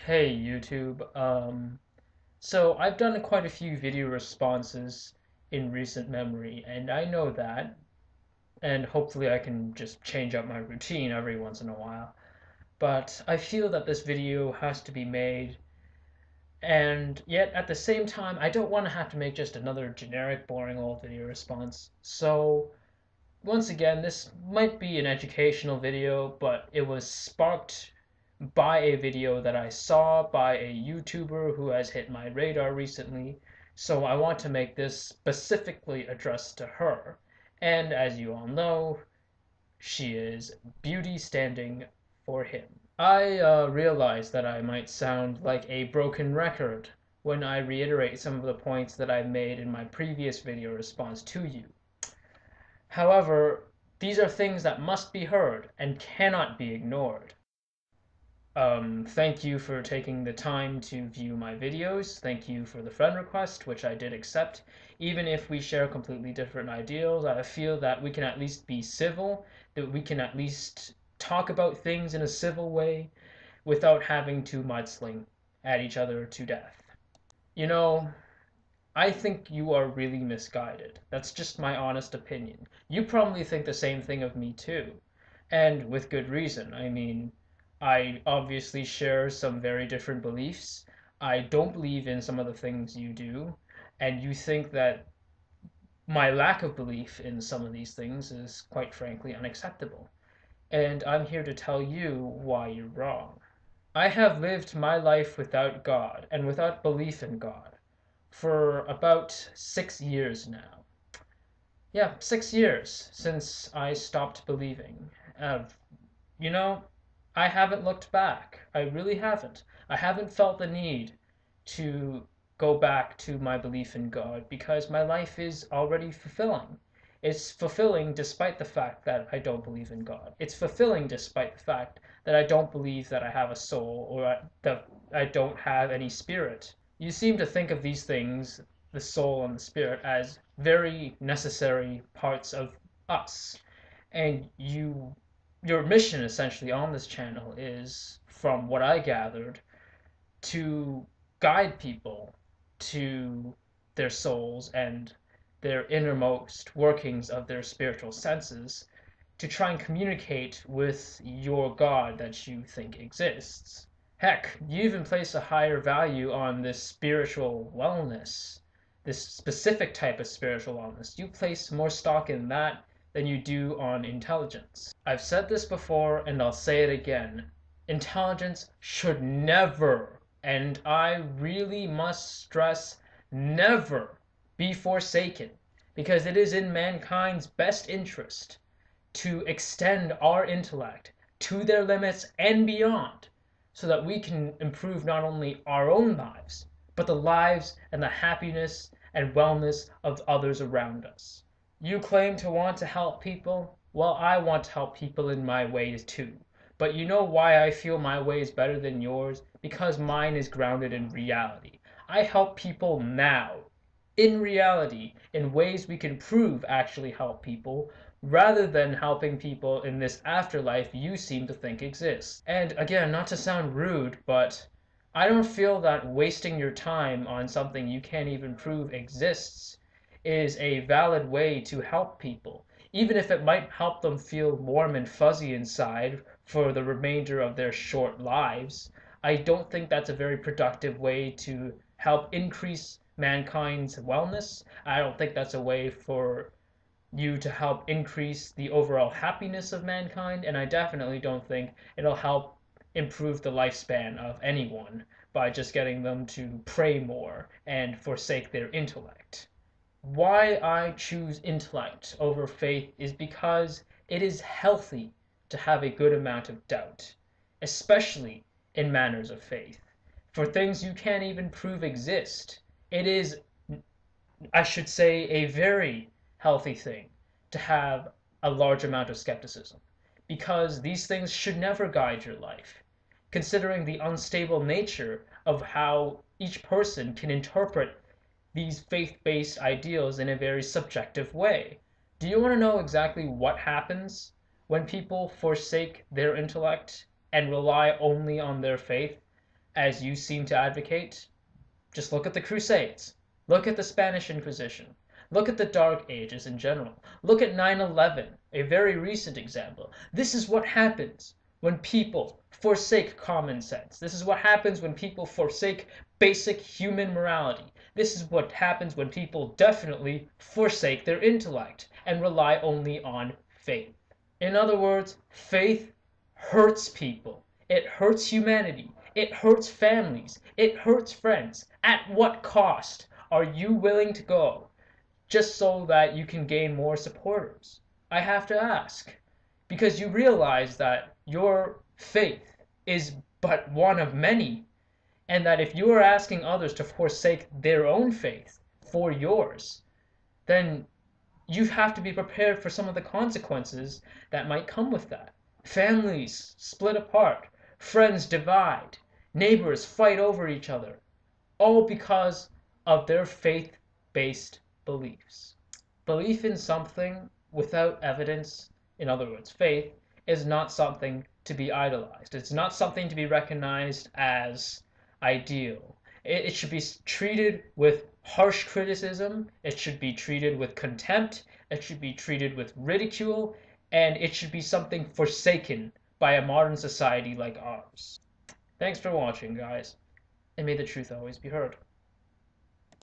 Hey YouTube. So I've done quite a few video responses in recent memory, and I know that, and hopefully I can just change up my routine every once in a while. But I feel that this video has to be made, and yet at the same time, I don't want to have to make just another generic, boring old video response. So once again, this might be an educational video, but it was sparked by a video that I saw by a YouTuber who has hit my radar recently. So I want to make this specifically addressed to her. And as you all know, she is Beauty Standing for Him. I realize that I might sound like a broken record when I reiterate some of the points that I made in my previous video response to you. However, these are things that must be heard and cannot be ignored. Thank you for taking the time to view my videos. Thank you for the friend request, which I did accept. Even if we share completely different ideals, I feel that we can at least be civil, that we can at least talk about things in a civil way without having to mudsling at each other to death. You know, I think you are really misguided. That's just my honest opinion. You probably think the same thing of me too. And with good reason. I mean, I obviously share some very different beliefs. I don't believe in some of the things you do, and you think that my lack of belief in some of these things is quite frankly unacceptable. And I'm here to tell you why you're wrong. I have lived my life without God and without belief in God for about 6 years now. Yeah, 6 years since I stopped believing. Uh, you know, I haven't looked back. I really haven't. I haven't felt the need to go back to my belief in God because my life is already fulfilling. It's fulfilling despite the fact that I don't believe in God. It's fulfilling despite the fact that I don't believe that I have a soul or that I don't have any spirit. You seem to think of these things, the soul and the spirit, as very necessary parts of us. And your mission essentially on this channel is, from what I gathered, to guide people to their souls and their innermost workings of their spiritual senses to try and communicate with your God that you think exists. Heck, you even place a higher value on this spiritual wellness, this specific type of spiritual wellness. You place more stock in that than you do on intelligence. I've said this before and I'll say it again. Intelligence should never, and I really must stress, never be forsaken, because it is in mankind's best interest to extend our intellect to their limits and beyond, so that we can improve not only our own lives, but the lives and the happiness and wellness of others around us. You claim to want to help people. Well, I want to help people in my ways too. But you know why I feel my way is better than yours? Because mine is grounded in reality. I help people now, in reality, in ways we can prove actually help people, rather than helping people in this afterlife you seem to think exists. And again, not to sound rude, but I don't feel that wasting your time on something you can't even prove exists is a valid way to help people, even if it might help them feel warm and fuzzy inside for the remainder of their short lives. I don't think that's a very productive way to help increase mankind's wellness. I don't think that's a way for you to help increase the overall happiness of mankind, and I definitely don't think it'll help improve the lifespan of anyone by just getting them to pray more and forsake their intellect. Why I choose intellect over faith is because it is healthy to have a good amount of doubt, especially in matters of faith. For things you can't even prove exist, it is, I should say, a very healthy thing to have a large amount of skepticism, because these things should never guide your life, considering the unstable nature of how each person can interpret these faith-based ideals in a very subjective way. Do you want to know exactly what happens when people forsake their intellect and rely only on their faith? as you seem to advocate, just look at the Crusades. Look at the Spanish Inquisition. Look at the Dark Ages in general. Look at 9/11, a very recent example. This is what happens when people forsake common sense. This is what happens when people forsake basic human morality. This is what happens when people definitely forsake their intellect and rely only on faith. In other words, faith hurts people. It hurts humanity. It hurts families. It hurts friends. At what cost are you willing to go just so that you can gain more supporters? I have to ask. Because you realize that your faith is but one of many, and that if you are asking others to forsake their own faith for yours, then you have to be prepared for some of the consequences that might come with that. Families split apart, friends divide, neighbors fight over each other, all because of their faith-based beliefs. Belief in something without evidence, in other words, faith, is not something to be idolized. It's not something to be recognized as ideal. It should be treated with harsh criticism, it should be treated with contempt, it should be treated with ridicule, and it should be something forsaken by a modern society like ours. Thanks for watching, guys, and may the truth always be heard.